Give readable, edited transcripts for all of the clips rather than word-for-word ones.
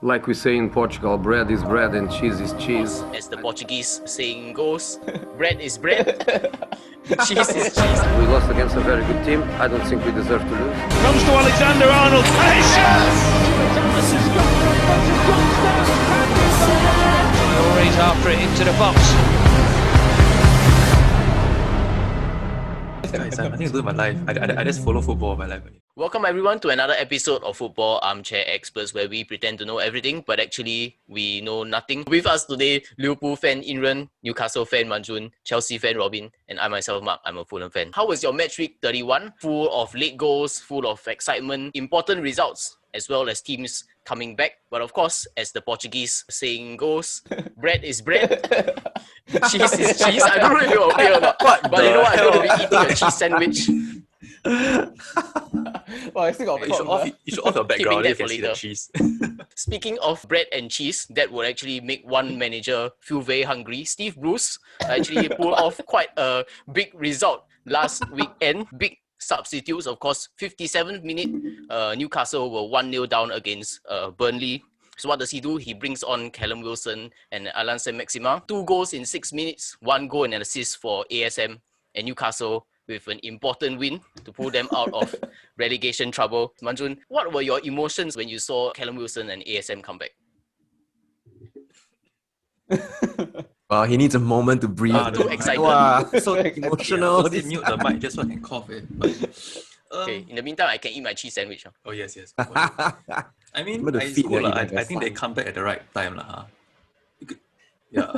Like we say in Portugal, bread is bread and cheese is cheese. As the Portuguese saying goes, bread is bread, cheese is cheese. We lost against a very good team. I don't think we deserve to lose. Comes to Alexander-Arnold. Always after it into the box. Guys, I think it's doing my life. I just follow football my life. Welcome everyone to another episode of Football Armchair Experts, where we pretend to know everything, but actually we know nothing. With us today, Liverpool fan Inran, Newcastle fan Mun Jhun, Chelsea fan Robin, and I myself, Mark, I'm a Fulham fan. How was your Matchweek 31? Full of late goals, full of excitement, important results, as well as teams coming back. But of course, as the Portuguese saying goes, bread is bread, cheese is cheese. I don't know if you're okay or not, but you know what? I'm going to be eating a cheese sandwich. Well, I still got You should off your background, that you for can see later. the cheese. Speaking of bread and cheese, that would actually make one manager feel very hungry. Steve Bruce actually pulled off quite a big result last weekend. Big substitutes, of course. 57th minute, Newcastle were 1-0 down against Burnley. So what does he do? He brings on Callum Wilson and Alan Saint-Maximin. 2 goals in 6 minutes, 1 goal and an assist for ASM and Newcastle, with an important win to pull them out of relegation trouble. Mun Jhun, what were your emotions when you saw Callum Wilson and ASM come back? Well, he needs a moment to breathe. Too excited. Wow, so emotional. Don't mute the mic just so I can cough it. Okay, in the meantime, I can eat my cheese sandwich. Oh, yes. I mean, But the it's feet cool. that I he think they come back at the right time. Huh? Yeah.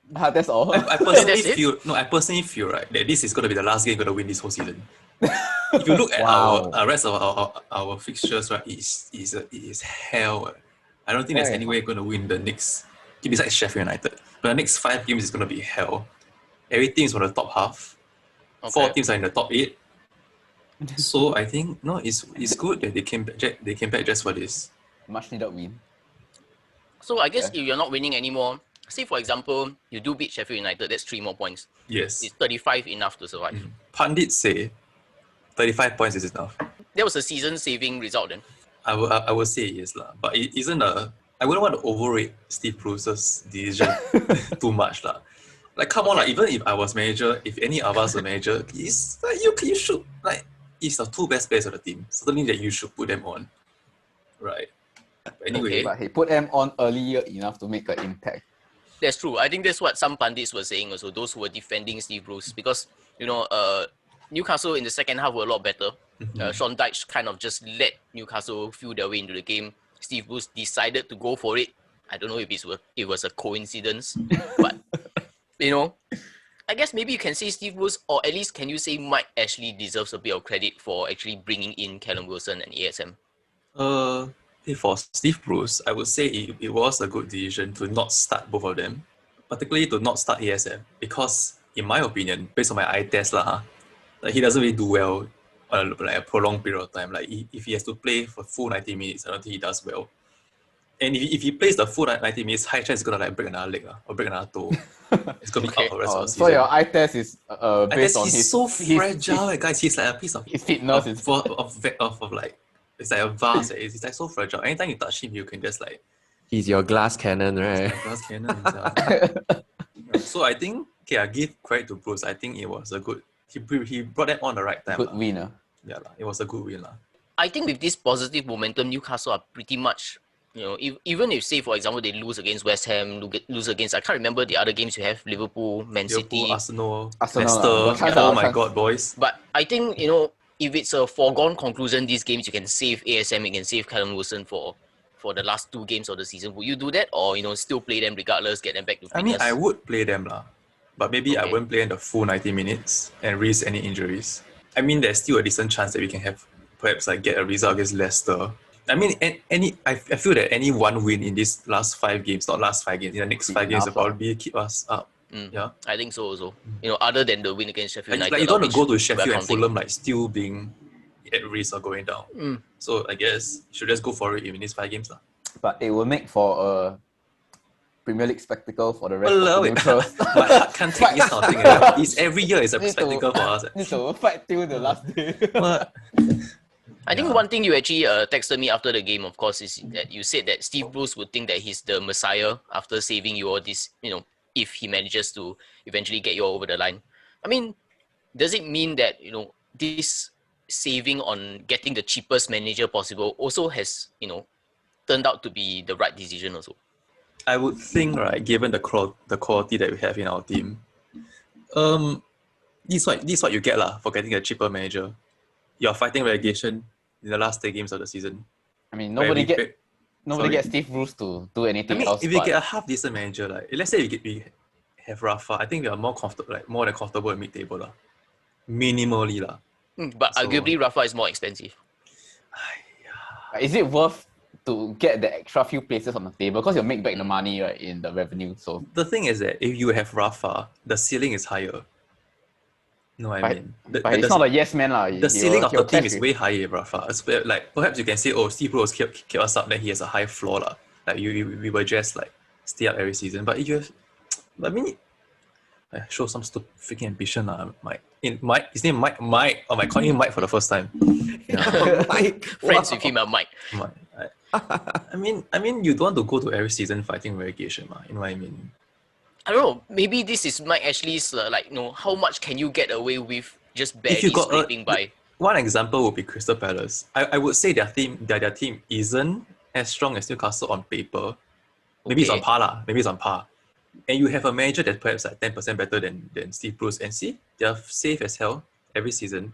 That's all. I personally feel right that this is going to be the last game going to win this whole season. If you look at our rest of our fixtures, right, it is hell. I don't think there's any way going to win the next, besides Sheffield United. But the next 5 games is going to be hell. Everything is from the top half. Okay. 4 teams are in the top 8. So I think it's good that they came back just for this. Much needed win. So I guess if you're not winning anymore, say for example, you do beat Sheffield United, that's 3 more points. Yes. Is 35 enough to survive? Pundits say 35 points is enough. That was a season-saving result then. I would say yes lah, but it isn't a. I wouldn't want to overrate Steve Bruce's decision too much lah. Like come on, like even if I was manager, if any of us were manager, it's like you should like it's the 2 best players of the team. Certainly that you should put them on, right? But anyway, But he put them on earlier enough to make an impact. That's true. I think that's what some pundits were saying also, those who were defending Steve Bruce. Because, Newcastle in the second half were a lot better. Sean Dyche kind of just let Newcastle feel their way into the game. Steve Bruce decided to go for it. I don't know if it was a coincidence. But, I guess maybe you can say Steve Bruce, or at least can you say Mike Ashley deserves a bit of credit for actually bringing in Callum Wilson and ASM? For Steve Bruce, I would say it was a good decision to not start both of them, particularly to not start ASM, because in my opinion, based on my eye test, like he doesn't really do well on a prolonged period of time. Like if he has to play for full 90 minutes, I don't think he does well. And if he plays the full 90 minutes, high chance he's gonna like break another leg or break another toe. It's gonna be out for the rest of the season. So your eye test is based on he's his so fragile, guys. He's like a piece of his fitness is of like. It's like a vase. It's like so fragile. Anytime you touch him, you can just like. He's your glass cannon, right? Glass cannon himself. So I think I give credit to Bruce. I think it was a good. He brought them on the right time. good winner. Yeah, it was a good win. I think with this positive momentum, Newcastle are pretty much, even if, say, for example, they lose against West Ham, lose against, I can't remember the other games you have, Liverpool, Man City. Arsenal, Arsenal, Leicester. Oh my God, boys. But I think, if it's a foregone conclusion, these games, you can save ASM, you can save Callum Wilson for the last 2 games of the season. Would you do that? Or, still play them regardless, get them back to fitness? I mean, I would play them, but maybe I Okay. wouldn't play in the full 90 minutes and risk any injuries. I mean, there's still a decent chance that we can have perhaps like get a result against Leicester. I mean, I feel that any one win in these last 5 games, not last 5 games, in the next 5 games will probably keep us up. Yeah. I think so also. Other than the win against Sheffield United. Like you don't want to go to which Sheffield we're and counting. Fulham like still being at risk of going down. So I guess you should just go for it in these 5 games. But it will make for a Premier League spectacle for the rest of Walao, the neutrals. My heart can't take this kind of thing. It's every year is a Need to- spectacle for us. Need to fight till the last day. What? I think one thing you actually texted me after the game, of course, is that you said that Steve Bruce would think that he's the messiah after saving you all this, if he manages to eventually get you over the line. I mean, does it mean that, this saving on getting the cheapest manager possible also has, turned out to be the right decision also? I would think, right, given the quality that we have in our team, this is what you get for getting a cheaper manager. You're fighting relegation in the last 3 games of the season. I mean, nobody gets Steve Bruce to do anything else. If we get a half decent manager, let's say we have Rafa, I think we are more comfortable, more than comfortable in mid-table minimally But arguably Rafa is more expensive. Is it worth to get the extra few places on the table because you'll make back the money, right, in the revenue? So the thing is that if you have Rafa, the ceiling is higher. No, I mean, but he's not a yes man The ceiling of the team is way higher, Rafa. Like perhaps you can say, oh, Steve Bruce kept us up, then he has a high floor Like we were just stay up every season. But if you have, I show some stupid freaking ambition Mike. His name Mike. I call him Mike for the first time. Mike. Friends with him, Mike. Mike. I mean, you don't want to go to every season fighting relegation, you know what I mean? I don't know. Maybe this is Mike Ashley's how much can you get away with just barely scraping by? One example would be Crystal Palace. I would say their team isn't as strong as Newcastle on paper. Maybe it's on par. And you have a manager that's perhaps 10% better than Steve Bruce. And see, they're safe as hell every season.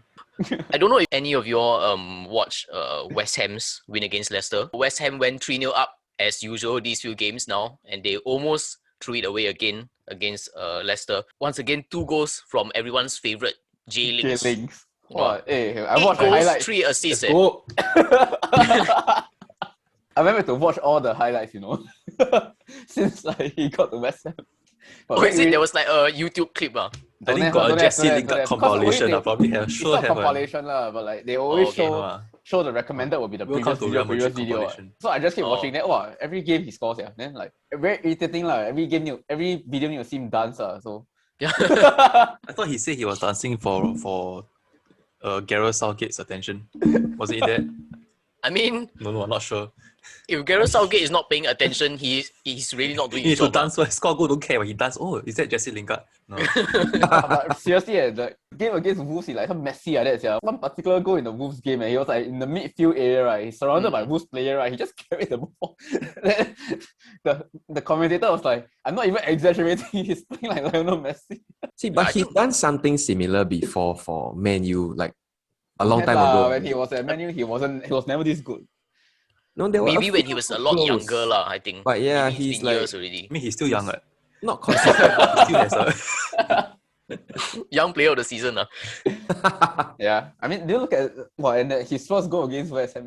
I don't know if any of you all watched West Ham's win against Leicester. West Ham went 3-0 up as usual these few games now, and they almost threw it away again against Leicester. Once again, 2 goals from everyone's favourite J-Lingz. J-Lingz. I watched the goals, highlights. 3 assists. I remember to watch all the highlights, since he got to West Ham. But There was a YouTube clip. I think got a Jesse Lingard compilation. Probably have. It's not compilation, but they always show the recommended will be the previous video. So I just keep watching that. Every game he scores, Then very irritating, every video you see him dance, so. I thought he said he was dancing for Gareth Southgate's attention. Was it that? I mean, no, I'm not sure. If Gareth Southgate is not paying attention, he's really not doing his job. He dance, score goal, don't care when he dance. Oh, is that Jesse Lingard? No. But seriously, the game against Wolves, he some messy like that. One particular goal in the Wolves game, he was in the midfield area, right? He's surrounded by Wolves player, right? He just carried the ball. the commentator was like, I'm not even exaggerating. He's playing like Lionel Messi. See, but he's done something similar before for Man U, a long time ago. When he was at Man U, he was never this good. No, maybe when he was a lot younger, I think. But yeah, maybe he's years already. I mean, he's still young, not consistent. He still has young player of the season, Yeah, I mean, do you look at and his first goal against West Ham?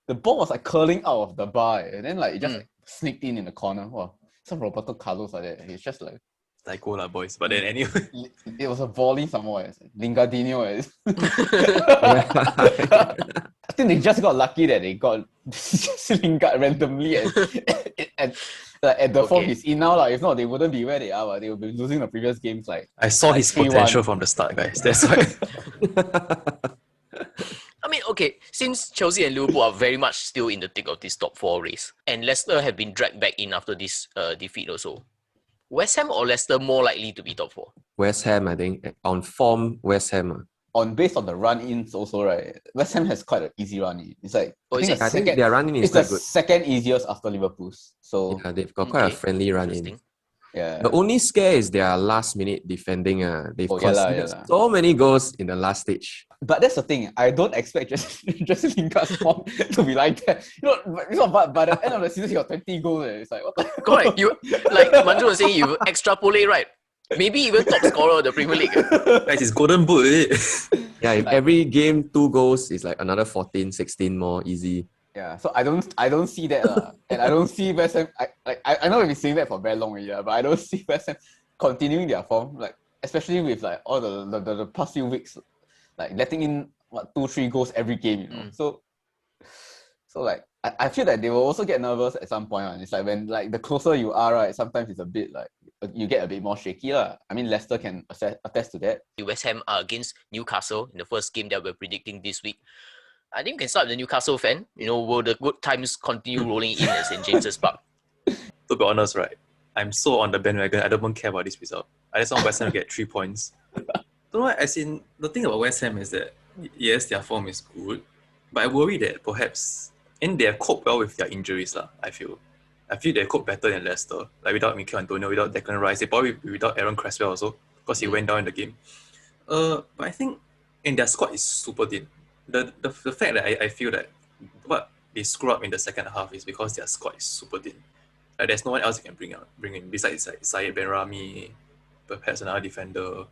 The ball was curling out of the bar, and then it just sneaked in the corner. Wow, some Roberto Carlos like that. He's just goal boys. But then anyway, it was a volley somewhere. Lingardinho. I think they just got lucky that they got Lingard randomly at the form he's in now. If not, they wouldn't be where they are. They would be losing the previous games. I saw his potential from the start, guys. That's why. I mean, okay, since Chelsea and Liverpool are very much still in the thick of this top 4 race, and Leicester have been dragged back in after this defeat also, West Ham or Leicester more likely to be top 4? West Ham, I think. On form, West Ham. Based on the run-ins also, right? West Ham has quite an easy run-in. It's I think their run-in is quite good. It's the second easiest after Liverpool's. So yeah, they've got quite a friendly run-in. Yeah. The only scare is their last-minute defending. They've conceded so many goals in the last stage. But that's the thing. I don't expect Jesse Lingard's form to be like that. But by the end of the season, he got 20 goals. It's what the correct. You Mun Jhun was saying, you extrapolate, right? Maybe even top scorer of the Premier League. Guys, it's golden boot. Yeah, if every game 2 goals is another 14, 16 more easy. Yeah, so I don't see that, and I don't see West Ham. I know we've been saying that for very long already, but I don't see West Ham continuing their form, especially with all the past few weeks, letting in 2-3 goals every game. So I feel that they will also get nervous at some point. It's when the closer you are, right, sometimes it's a bit you get a bit more shaky. I mean, Leicester can attest to that. West Ham are against Newcastle in the first game that we're predicting this week. I think we can start with the Newcastle fan. Will the good times continue rolling in at St. James's Park? To be honest, right, I'm so on the bandwagon. I don't even care about this result. I just want West Ham to get 3 points. Don't know, as in, the thing about West Ham is that, yes, their form is good, but I worry that perhaps, and they have coped well with their injuries, I feel. I feel they cope better than Leicester. Like without Mikel Antonio, without Declan Rice, they probably without Aaron Cresswell also, because he went down in the game. But I think, and their squad is super thin. The fact that I feel that what they screw up in the second half is because their squad is super thin. Like there's no one else you can bring in besides like Syed Benrahma, perhaps another defender.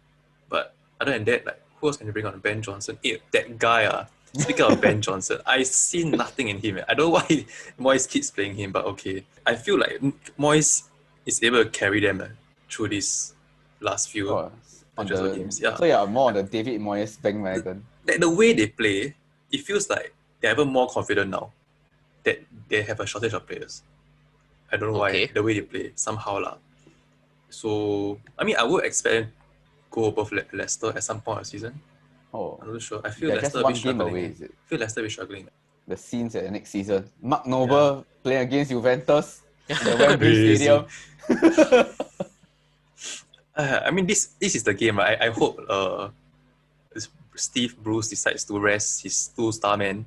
But other than that, like who else can you bring on? Ben Johnson? That guy. Speaking of Ben Johnson, I see nothing in him. I don't know why Moyes keeps playing him, but okay. I feel like Moyes is able to carry them through these last few games. Yeah. So yeah, more on the David Moyes bandwagon. The way they play, it feels like they're even more confident now that they have a shortage of players. I don't know why, the way they play, somehow. So, I mean, I would expect them to go above Leicester at some point of the season. Oh, I'm not sure. I feel Leicester will be struggling. I feel Leicester will be struggling. The scenes at the next season. Mark Noble playing against Juventus in the Wembley Stadium. I mean, this is the game, right? I hope Steve Bruce decides to rest his 2-star men.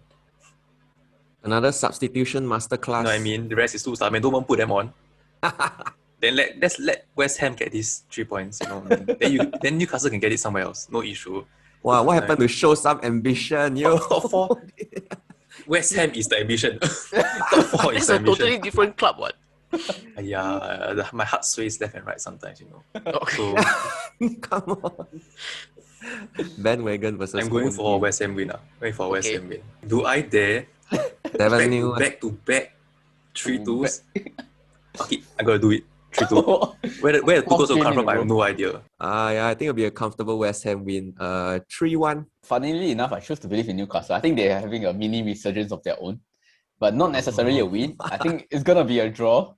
Another substitution masterclass. You know what I mean? The rest is 2-star men. Don't even put them on. Then let's let West Ham get these 3 points. You know, then Newcastle can get it somewhere else. No issue. Wow, what happened to show some ambition? Top 4. West Ham is the ambition. Top 4 is It's the a ambition. totally different club, what? Yeah, my heart sways left and right sometimes, you know. Okay. So Come on. Bandwagon versus I'm going home for a team. West Ham win. Going for a West Ham win. Do I dare 7-0. back to back 3-2s? Fuck it, I'm gonna do it. 3-2. Where the 2 goals will come from, I have no idea. Yeah, I think it'll be a comfortable West Ham win. 3-1. Funnily enough, I choose to believe in Newcastle. I think they're having a mini resurgence of their own, but not necessarily a win. I think it's gonna be a draw.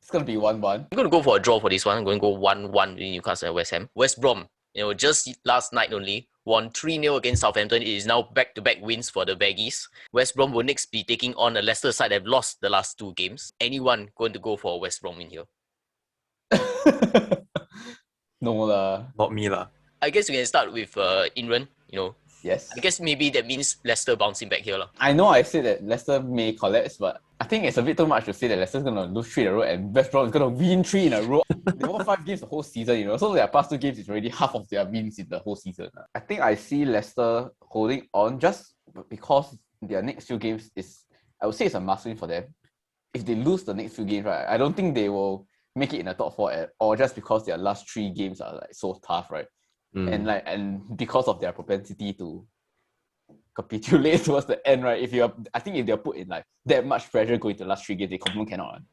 It's gonna be 1-1. I'm going to go for a draw for this one. I'm going to go 1-1 in Newcastle and West Ham. West Brom, just last night only, won 3-0 against Southampton. It is now back-to-back wins for the Baggies. West Brom will next be taking on a Leicester side that have lost the last 2 games. Anyone going to go for a West Brom win here? No lah. Not me lah. I guess we can start with Inran. Yes. I guess maybe that means Leicester bouncing back here. I know I said that Leicester may collapse, but I think it's a bit too much to say that Leicester's going to lose 3 in a row and West Brom is going to win 3 in a row. They won 5 games the whole season, so their past 2 games is already half of their wins in the whole season. I think I see Leicester holding on just because their next few games I would say it's a must win for them. If they lose the next few games, right, I don't think they will make it in the top 4 or just because their last 3 games are like so tough, right? And because of their propensity to capitulate towards the end, right? I think if they're put in like that much pressure going to the last 3 games, they confirm cannot.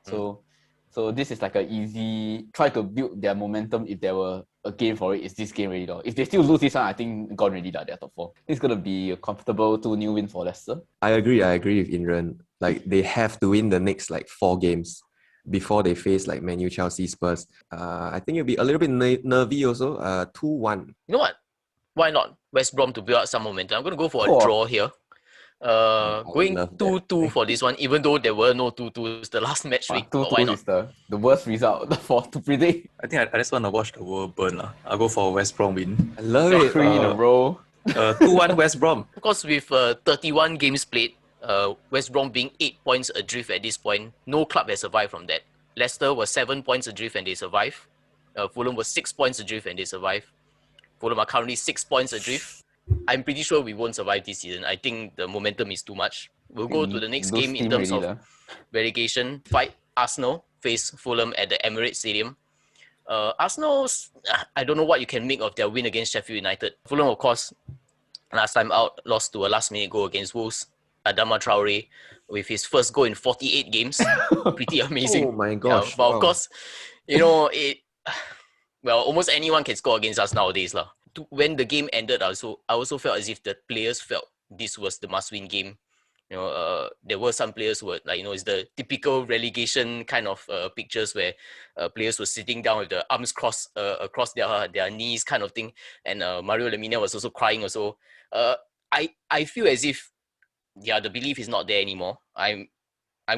So this is like an easy try to build their momentum. If there were a game for it, it's this game already. If they still lose this one, I think gone already. They're top 4. It's gonna be a comfortable 2-0 win for Leicester. I agree with Inran. Like they have to win the next like 4 games before they face like Man U, Chelsea, Spurs. I think it'll be a little bit nervy also. 2-1. You know what? Why not West Brom to build up some momentum? I'm going to go for a draw here. Going 2-2 for this one, even though there were no 2-2s the last match week. 2-2 is the worst result to predict. I think I just want to watch the world burn. I'll go for a West Brom win. I love it. 3 in a row. 2-1 West Brom. Of course, with 31 games played, West Brom being 8 points adrift at this point, no club has survived from that. Leicester was 7 points adrift and they survived. Fulham was 6 points adrift and they survived. Fulham are currently 6 points adrift. I'm pretty sure we won't survive this season. I think the momentum is too much. We'll go to the next game in terms of relegation. Fight Arsenal, face Fulham at the Emirates Stadium. Arsenal's, I don't know what you can make of their win against Sheffield United. Fulham, of course, last time out, lost to a last-minute goal against Wolves. Adama Traore with his first goal in 48 games. Pretty amazing. Oh my gosh. But of course, almost anyone can score against us nowadays. When the game ended, I also felt as if the players felt this was the must-win game. There were some players who were like, it's the typical relegation kind of pictures where players were sitting down with the arms crossed across their knees kind of thing. And Mario Lemina was also crying also. I feel as if the belief is not there anymore. I'm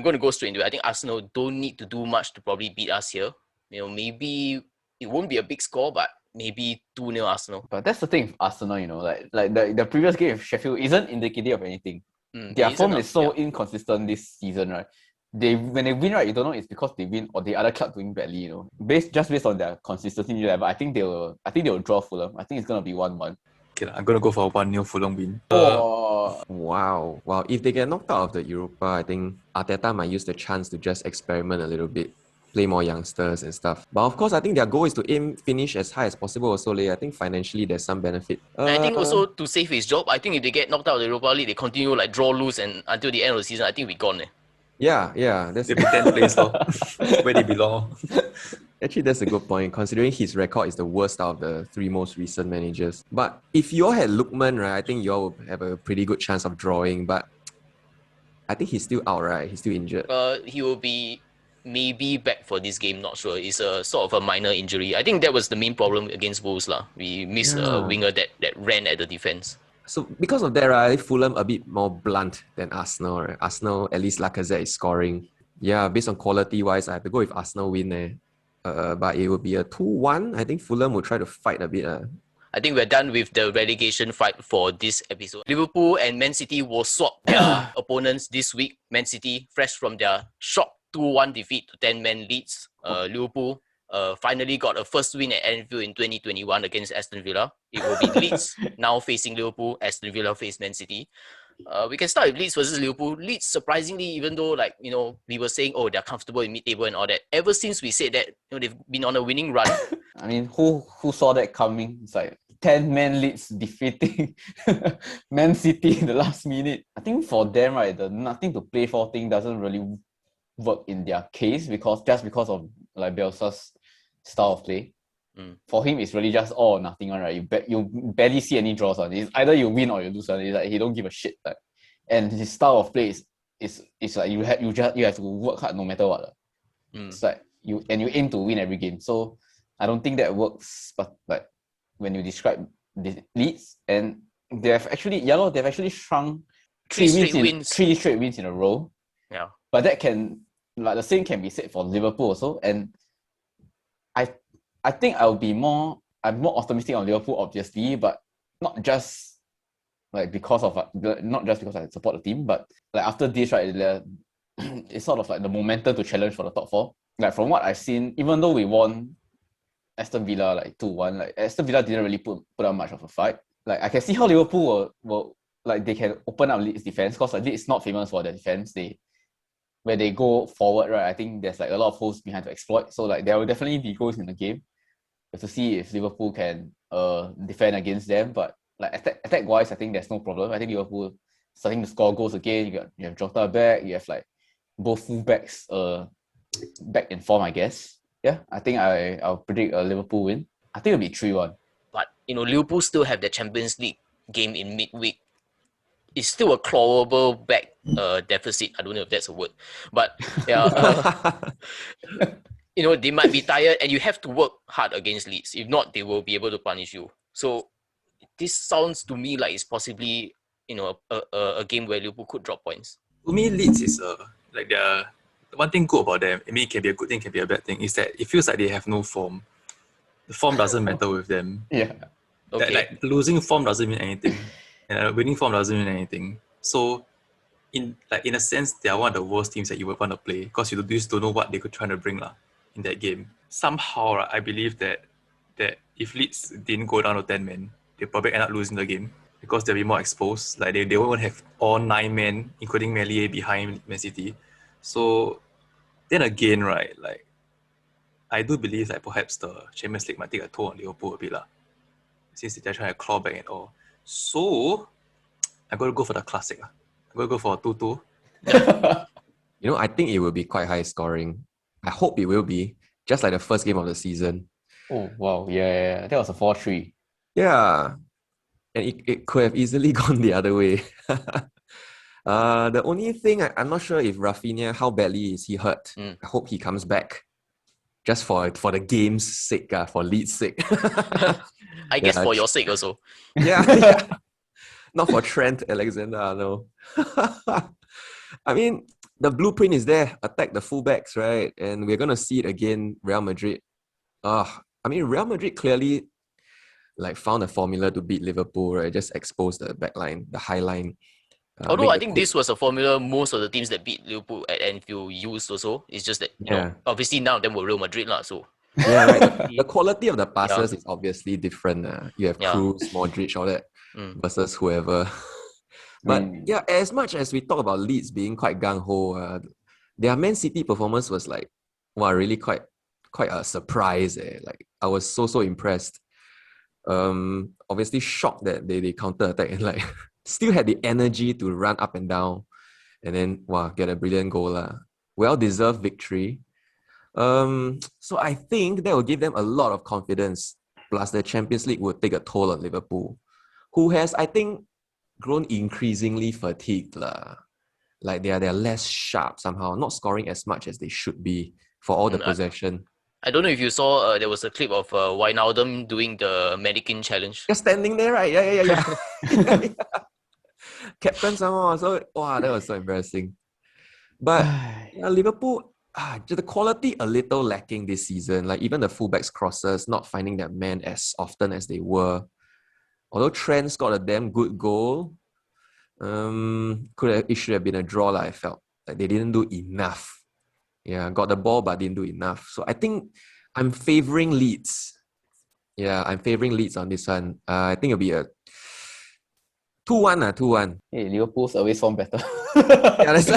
going to go straight into it. I think Arsenal don't need to do much to probably beat us here. Maybe it won't be a big score, but maybe 2-0 Arsenal. But that's the thing with Arsenal, like the previous game with Sheffield isn't indicative of anything. Their form is so inconsistent this season, right? When they win, right, you don't know it's because they win or the other club doing badly, based on their consistency level. I think they will draw Fulham. I think it's gonna be 1-1. Okay, I'm gonna go for a 1-0 Fulham win. Wow. If they get knocked out of the Europa, I think Arteta might use the chance to just experiment a little bit, play more youngsters and stuff. But of course, I think their goal is to finish as high as possible also. I think financially there's some benefit. I think also to save his job, I think if they get knocked out of the Europa League, they continue like draw, lose, and until the end of the season, I think we're gone. Yeah. They'll be 10th place where they belong. Actually, that's a good point, considering his record is the worst out of the 3 most recent managers. But if you all had Lookman, right, I think you all would have a pretty good chance of drawing. But I think he's still out, right? He's still injured. He will be maybe back for this game, not sure. It's a sort of a minor injury. I think that was the main problem against Wolves. We missed a winger that ran at the defense. So because of that, right, Fulham a bit more blunt than Arsenal. Right? Arsenal, at least Lacazette is scoring. Yeah, based on quality-wise, I have to go with Arsenal win. But it will be a 2-1. I think Fulham will try to fight a bit. I think we're done with the relegation fight for this episode. Liverpool and Man City will swap their opponents this week. Man City, fresh from their shock 2-1 defeat to 10-man Leeds. Liverpool finally got a first win at Anfield in 2021 against Aston Villa. It will be Leeds now facing Liverpool. Aston Villa face Man City. We can start with Leeds versus Liverpool. Leeds, surprisingly, even though we were saying, they're comfortable in mid-table and all that. Ever since we said that, they've been on a winning run. I mean, who saw that coming? It's like 10-man Leeds defeating Man City in the last minute. I think for them, right, the nothing to play for thing doesn't really work in their case because of like Bielsa's style of play. For him, it's really just all or nothing one, right? You barely see any draws on. It's either you win or you lose. It's like he don't give a shit. Like, and his style of play is like you have to work hard no matter what. It's like you aim to win every game. So I don't think that works. But like when you describe the Leeds, and they've actually shrunk 3 straight wins in a row. Yeah. But that can the same can be said for Liverpool also. And I think I'm more optimistic on Liverpool, obviously, but not just because I support the team, but like after this, right, it's sort of like the momentum to challenge for the top 4. Like from what I've seen, even though we won Aston Villa 2-1, like Aston Villa didn't really put up much of a fight. Like I can see how Liverpool will like they can open up Leeds' defense because Leeds is not famous for their defense. Where they go forward, right, I think there's a lot of holes behind to exploit. So there will definitely be goals in the game. We have to see if Liverpool can defend against them. But attack wise, I think there's no problem. I think Liverpool starting to score goals again. You have Jota back. You have both fullbacks back in form, I guess. Yeah, I think I'll predict a Liverpool win. I think it'll be 3-1. But Liverpool still have the Champions League game in midweek. It's still a clawable back deficit. I don't know if that's a word. But yeah, they might be tired and you have to work hard against Leeds. If not, they will be able to punish you. So this sounds to me like it's possibly, a game where Liverpool could drop points. To me, Leeds is the one thing good about them, I mean, it can be a good thing, it can be a bad thing, is that it feels like they have no form. The form doesn't matter with them. Yeah. Okay. Losing form doesn't mean anything. And winning form doesn't mean anything. So, in a sense, they are one of the worst teams that you would want to play because you just don't know what they could try to bring in that game. Somehow, I believe that if Leeds didn't go down to 10 men, they'll probably end up losing the game because they'll be more exposed. They won't have all 9 men, including Meslier, behind Man City. So, then again, right, I do believe that perhaps the Champions League might take a toll on Liverpool a bit since they're trying to claw back and all. So, I'm going to go for the classic. I'm going to go for a 2-2. I think it will be quite high scoring. I hope it will be, just like the first game of the season. Oh, wow. Yeah. That was a 4-3. Yeah. And it could have easily gone the other way. The only thing, I'm not sure if Rafinha, how badly is he hurt? I hope he comes back. Just for the game's sake, for Leeds' sake. I guess for your sake also. Yeah. Not for Trent Alexander-Arnold. I mean, the blueprint is there. Attack the fullbacks, right? And we're going to see it again, Real Madrid. I mean, Real Madrid clearly found a formula to beat Liverpool, right? Just expose the back line, the high line. Although I think this was a formula most of the teams that beat Liverpool at Anfield used also. It's just that, you know, obviously none of them were Real Madrid lah, so... Yeah, right. The quality of the passes is obviously different. You have Kroos, Modric, all that, versus whoever. But yeah, as much as we talk about Leeds being quite gung-ho, their Man City performance was really quite a surprise. Like, I was so impressed. Obviously shocked that they counter-attack and still had the energy to run up and down and then get a brilliant goal. Well-deserved victory. So I think that will give them a lot of confidence. Plus the Champions League will take a toll on Liverpool, who has, I think, grown increasingly fatigued. Like they're less sharp somehow, not scoring as much as they should be for all the possession. I don't know if you saw, there was a clip of Wijnaldum doing the mannequin challenge. Just standing there, right? Yeah. Captain somehow. So, that was so embarrassing. But Liverpool, the quality a little lacking this season. Like even the fullbacks crosses, not finding their man as often as they were. Although Trent scored a damn good goal, it should have been a draw. I felt like they didn't do enough. Yeah, got the ball but didn't do enough. So I think I'm favouring Leeds. Yeah, I'm favouring Leeds on this one. I think it'll be a 2-1. 2-1. Hey, Liverpool's always form better. Yeah, that's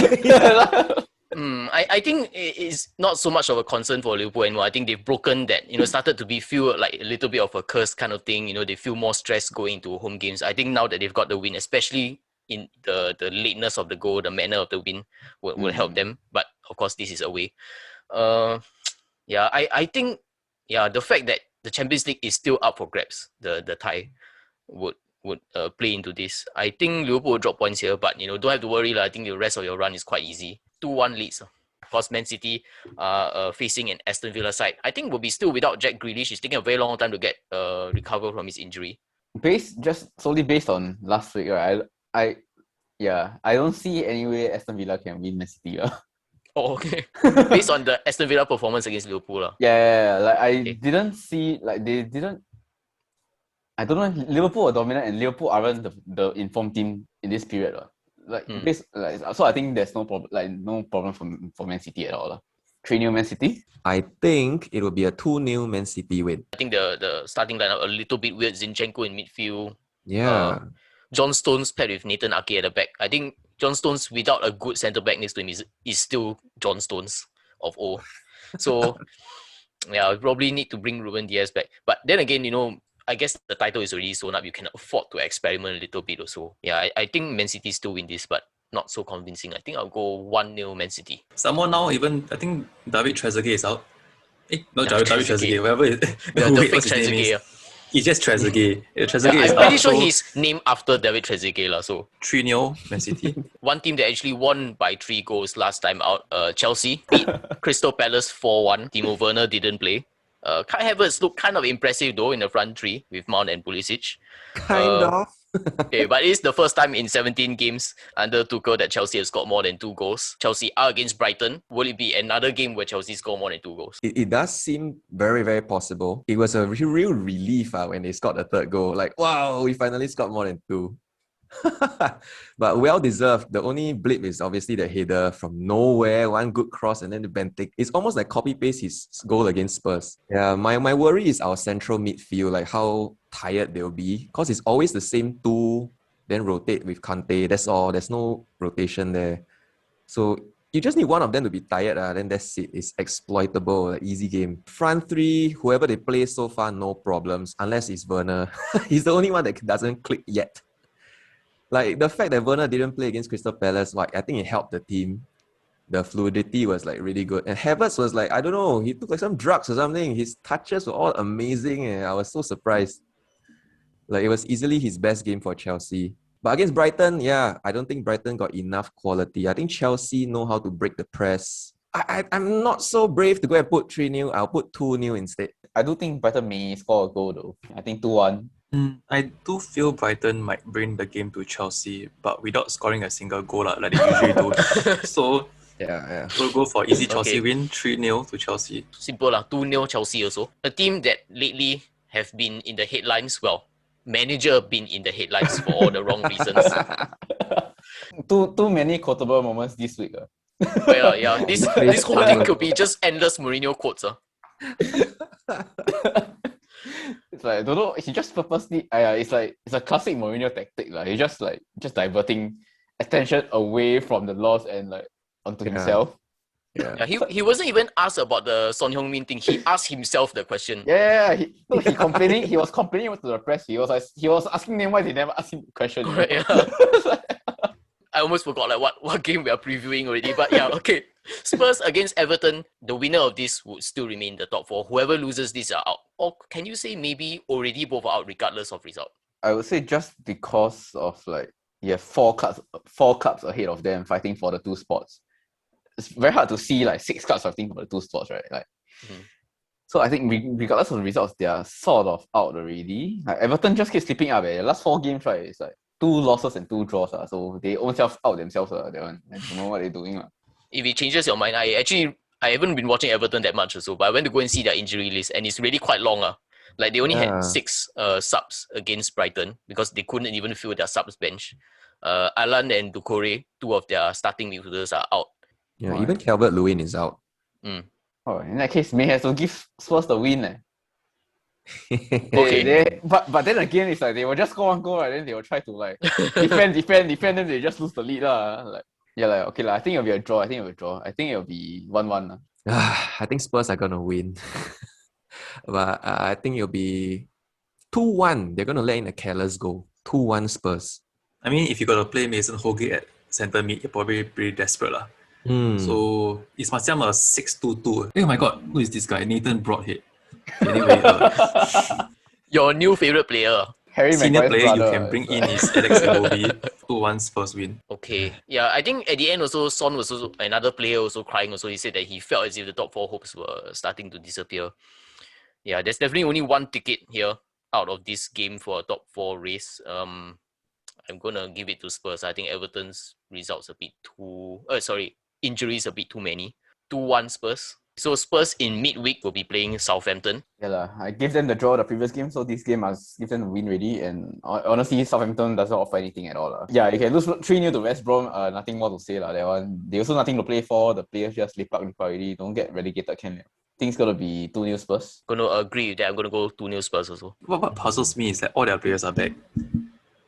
I think it's not so much of a concern for Liverpool anymore. I think they've broken that, started to feel like a little bit of a curse kind of thing. They feel more stressed going into home games. I think now that they've got the win, especially in the lateness of the goal, the manner of the win will help them. But of course, this is away. I think the fact that the Champions League is still up for grabs, the tie would play into this. I think Liverpool will drop points here, but don't have to worry. I think the rest of your run is quite easy. 2-1 Leeds. Of course, Man City facing an Aston Villa side. I think will be still without Jack Grealish. It's taking a very long time to get recover from his injury. Just solely based on last week, right? I don't see any way Aston Villa can win Man City. Oh, okay. Based on the Aston Villa performance against Liverpool. Didn't see they didn't. I don't know. Liverpool are dominant, and Liverpool aren't the informed team in this period. So I think there's no problem. No problem for Man City at all. 3-0 Man City. I think it will be a 2-0 Man City win. I think the starting lineup a little bit weird. Zinchenko in midfield. Yeah. John Stones paired with Nathan Ake at the back. I think John Stones without a good centre back next to him is still John Stones of old. So we probably need to bring Ruben Dias back. But then again, I guess the title is already sewn up. You can afford to experiment a little bit also. Yeah, I think Man City still win this, but not so convincing. I think I'll go 1-0 Man City. Someone now even, I think David Trezeguet is out. Not David Trezeguet, whatever it is. The fake Trezeguet. It's just Trezeguet. Trezeguet is I'm pretty sure he's named after David Trezeguet. So 3-0 Man City. One team that actually won by 3 goals last time out, Chelsea, beat Crystal Palace 4-1. Timo Werner didn't play. Kai Havertz looked kind of impressive though in the front three with Mount and Pulisic. Kind of. Okay, but it's the first time in 17 games under Tuchel that Chelsea has scored more than 2 goals. Chelsea are against Brighton. Will it be another game where Chelsea score more than 2 goals? It does seem very, very possible. It was a real relief when they scored the 3rd goal. Like, wow, we finally scored more than 2. But well deserved. The only blip is obviously the header from nowhere, one good cross and then the Bentic. It's almost like copy paste his goal against Spurs. Yeah, my worry is our central midfield, like how tired they'll be, because it's always the same 2, then rotate with Kante. That's all. There's no rotation there. So you just need one of them to be tired, then that's it. It's exploitable, like easy game. Front 3, whoever they play so far, no problems, unless it's Werner. He's the only one that doesn't click yet. Like the fact that Werner didn't play against Crystal Palace, I think it helped the team. The fluidity was really good. And Havertz was I don't know, he took some drugs or something. His touches were all amazing and I was so surprised. It was easily his best game for Chelsea. But against Brighton, I don't think Brighton got enough quality. I think Chelsea know how to break the press. I'm not so brave to go and put 3-0. I'll put 2-0 instead. I do think Brighton may score a goal though. I think 2-1. I do feel Brighton might bring the game to Chelsea, but without scoring a single goal like they usually do. So Yeah. we'll go for easy Chelsea Okay. win, 3-0 to Chelsea. Simple lah, 2-0 Chelsea also. A team that lately have been in the headlines, well, manager been in the headlines for all the wrong reasons. Too many quotable moments this week. But yeah, this whole thing could be just endless Mourinho quotes. It's like I don't know. He just purposely. It's a classic Mourinho tactic. He just diverting attention away from the loss and onto himself. Yeah, he wasn't even asked about the Son Heung-min thing. He asked himself the question. Yeah. He complaining. He was complaining to the press. He was asking them why they never asked him the question. Correct, yeah. I almost forgot what game we are previewing already. But yeah, okay. Spurs against Everton. The winner of this would still remain in the top four. Whoever loses this are out. Or can you say maybe already both are out regardless of result? I would say just because of you have four clubs ahead of them fighting for the two spots. It's very hard to see 6 clubs fighting for the 2 spots, right? So I think regardless of the results, they are sort of out already. Everton just keeps slipping up. The last 4 games, right? It's 2 losses and 2 draws. So they own self out themselves. That one. I don't know what they're doing. If it changes your mind, I haven't been watching Everton that much also, but I went to go and see their injury list and it's really quite long. They only had 6 subs against Brighton because they couldn't even fill their subs bench. Alan and Doucouré, 2 of their starting midfielders are out. Yeah, even Calvert-Lewin is out. Oh, in that case, may have to give Spurs the win. Okay. But then again, it's they will just score 1 goal, right? Then they will try to defend, then they just lose the lead. Okay, I think it'll be a draw. I think it'll be 1-1. I think Spurs are gonna win. But I think it'll be 2-1. They're gonna let in a careless goal. 2-1 Spurs. I mean, if you got to play Mason Holgate at centre mid, you're probably pretty desperate. So it's macam a 6-2-2. Oh my god, who is this guy? Nathan Broadhead. Anyway, Your new favourite player. Harry senior Maguire's player brother. you can bring in is Alex Iwobi. 2-1 Spurs win. Okay. Yeah, I think at the end also, Son was also another player also crying also. He said that he felt as if the top 4 hopes were starting to disappear. Yeah, there's definitely only 1 ticket here out of this game for a top 4 race. I'm going to give it to Spurs. I think Everton's results a bit too... injuries a bit too many. 2-1 Spurs. So Spurs in midweek will be playing Southampton. I gave them the draw the previous game, so this game must give them the win ready. And honestly, Southampton doesn't offer anything at all. Yeah, you can lose 3-0 to West Brom. Nothing more to say. That one, they also nothing to play for. The players just leap up already. Don't get relegated, can you? I think it's gonna be 2-0 Spurs. Gonna agree with that. I'm gonna go 2-0 Spurs also. What puzzles me is that all their players are back,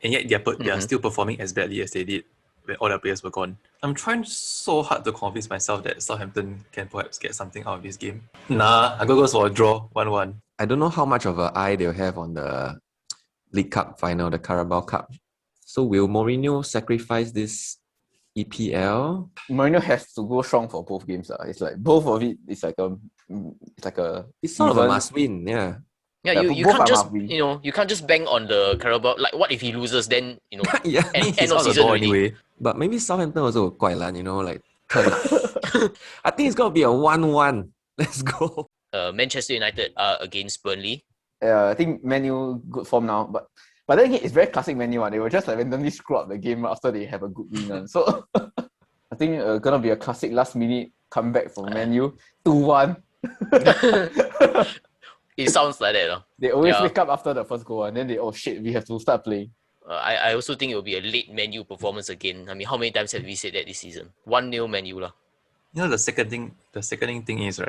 and yet they are still performing as badly as they did when all their players were gone. I'm trying so hard to convince myself that Southampton can perhaps get something out of this game. Nah, I'm gonna go for a draw, 1-1. I don't know how much of an eye they'll have on the League Cup final, the Carabao Cup. So will Mourinho sacrifice this EPL? Mourinho has to go strong for both games. It's both of it. It's sort of a must win. Yeah. Yeah, you can't just you can't just bang on the Carabao. What if he loses? Then yeah, end of season already. Anyway. But maybe Southampton also quite lan, turn up. I think it's gonna be a 1-1. Let's go. Manchester United against Burnley. I think Man U good form now, but then again, it's very classic Man U. They will just randomly screw up the game after they have a good win. So I think gonna be a classic last minute comeback from Man U, 2-1. It sounds like that. They always wake up after the first goal and then they we have to start playing. I also think it will be a late Man U performance again. I mean, how many times have we said that this season? 1-0 Man U . The second thing is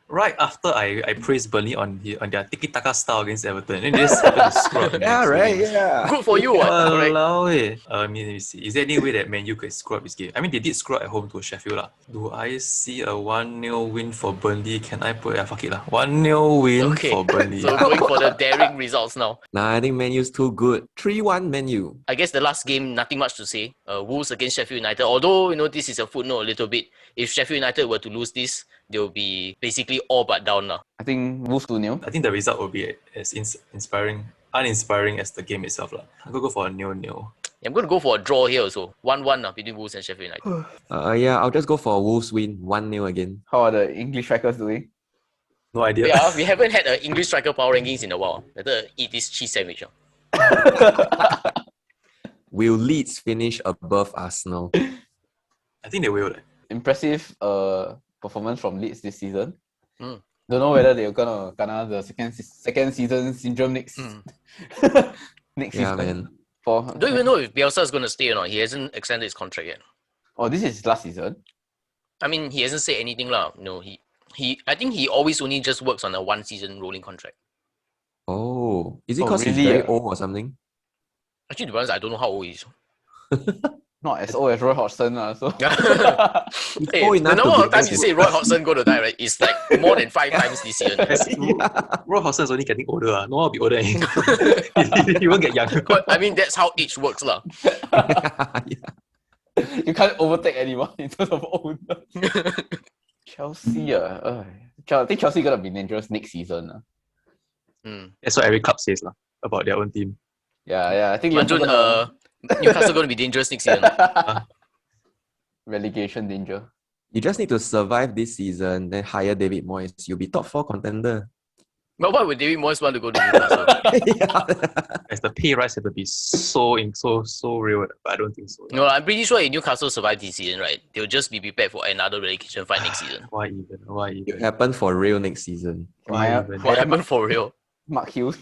right after I praised Burnley on their tiki-taka style against Everton, and they just happened to screw up. Yeah. Good for you. Let me see. Is there any way that Man U could screw up this game? I mean, they did screw up at home to Sheffield. Do I see a 1-0 win for Burnley? Can I put... fuck it. 1-0 win for Burnley. So going for the daring results now. Nah, I think Man U's too good. 3-1 Man U. I guess the last game, nothing much to say. Wolves against Sheffield United. Although, this is a footnote a little bit. If Sheffield United were to lose this, they'll be basically all but down now. I think Wolves 2-0. I think the result will be as uninspiring as the game itself. I'm going to go for a 0-0. I'm going to go for a draw here also. 1-1 between Wolves and Sheffield United. I'll just go for a Wolves win. 1-0 again. How are the English strikers doing? No idea. Yeah, we haven't had an English striker power rankings in a while. Better eat this cheese sandwich. Will Leeds finish above Arsenal? I think they will. Impressive performance from Leeds this season. Mm. Don't know whether they're gonna the second season syndrome next next Yeah, season. man. Don't even know if Bielsa is going to stay or not. He hasn't extended his contract yet. Oh, this is last season. I mean, he hasn't said anything lah. No, I think he always only just works on a 1-season rolling contract. Oh, is it Oh, because he's really? very old or something? Actually, to be honest, I don't know how old he is. Not as old as Roy Hodgson, so. Hey, old the enough to number be of times you best. say Roy Hodgson going to die, right, is like more than 5 times this year. Roy Hodgson is only getting older. No one will be older anymore. He won't get younger. But I mean, that's how age works lah. You can't overtake anyone in terms of old. Chelsea, I think Chelsea gonna be dangerous next season. That's what every club says about their own team. Yeah, I think Mun Jhun, Newcastle going to be dangerous next season. relegation danger. You just need to survive this season, then hire David Moyes. You'll be top 4 contender. But why would David Moyes want to go to Newcastle? As the pay rise have to be so real, but I don't think so. No, I'm pretty sure if Newcastle survive this season, right, they'll just be prepared for another relegation fight next season. Why even? It'll happen for real next season. Why even? What happened for real? Mark Hughes.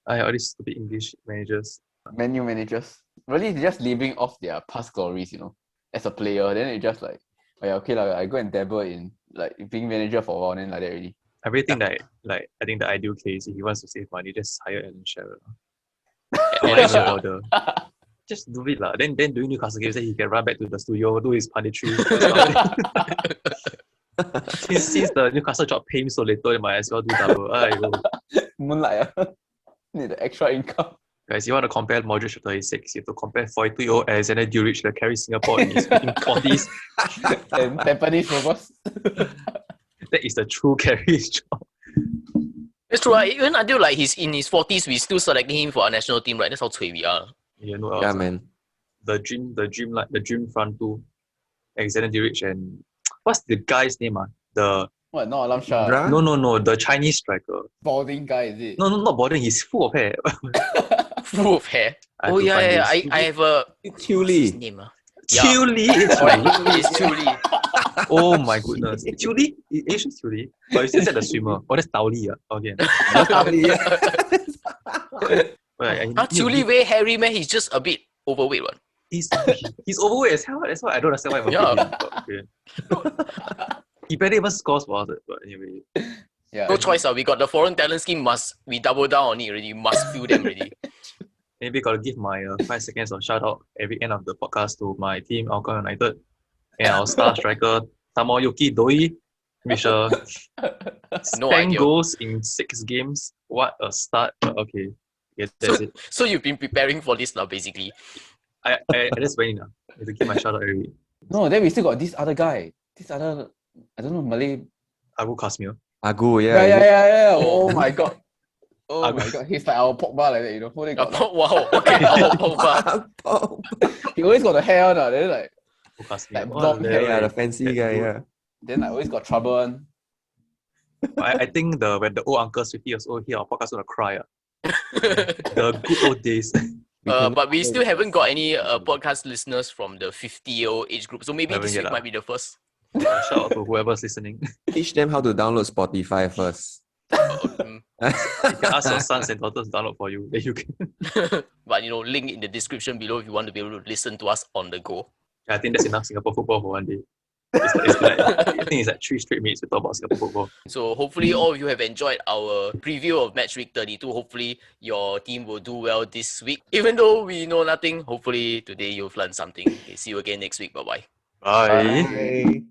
All these stupid English managers. Menu managers. Really, they're just living off their past glories, as a player. Then it's just like, oh yeah, okay, I go and dabble in like being manager for a while, then like that already. I really think that I think the ideal case, if he wants to save money, just hire Alan Shearer. Just do it lah. Then during Newcastle games, then he can run back to the studio, do his punditry. since the Newcastle job pay him so little, you might as well do double. Moonlight, need the extra income. Guys, you want to compare Modric to 36, you have to compare 42-year-old Alexander Duric that carries Singapore in his 40s. And Tampines Rovers. That is the true carry job. That's true. Even until like he's in his 40s, we still selecting him for our national team, right? That's how cui we are. You know, Yeah, man. The dream front two, Alexander Duric and what's the guy's name? What? Not Alam Shah. Bra? No, the Chinese striker. Balding guy, is it? No, not balding. He's full of hair. Full of hair. I Oh have to find yeah. this. I have a Chew what's his Lee. name? Chew Lee. It's Chew Lee. Oh my goodness. Chew Lee? Asian Chew Lee? But you still said the swimmer. Oh, that's Tao Lee. Again. Chew Lee very hairy man. He's just a bit overweight one. He's overweight as hell. That's why I don't understand why I'm okay. He barely even scores for us. But anyway. Yeah. No choice. We got the foreign talent scheme. We double down on it already. You must feel them already. Maybe got to give my 5 seconds of shout out every end of the podcast to my team, Alcon United, and our star striker, Tamoyuki Doi, with 10 goals in 6 games. What a start. Okay, yeah, that's it. So you've been preparing for this now, basically. I just went in. I have to give my shout out every week. No, then we still got this other guy. This other, I don't know, Malay. Abu Kasmir. Agu, yeah. Yeah. Oh my god. Oh my god. He's like our Pogba like that, Who they got? Wow. Okay. He always got the hair on, then like Abu Kasmir. Like blonde hair. Yeah, the fancy guy, yeah. then like always got trouble on. I think when the old uncles 50 years old hear our podcast gonna cry. The good old days. But we still haven't got any podcast listeners from the 50-year-old age group. So maybe this week might be the first. Shout out to whoever's listening. Teach them how to download Spotify first. You can ask your sons and daughters to download for you. Then you can. But link in the description below if you want to be able to listen to us on the go. I think that's enough Singapore football for one day. I think it's like 3 straight minutes to talk about Singapore football. So hopefully all of you have enjoyed our preview of Matchweek 32. Hopefully your team will do well this week. Even though we know nothing, hopefully today you've learned something. Okay, see you again next week. Bye-bye. Bye. Bye.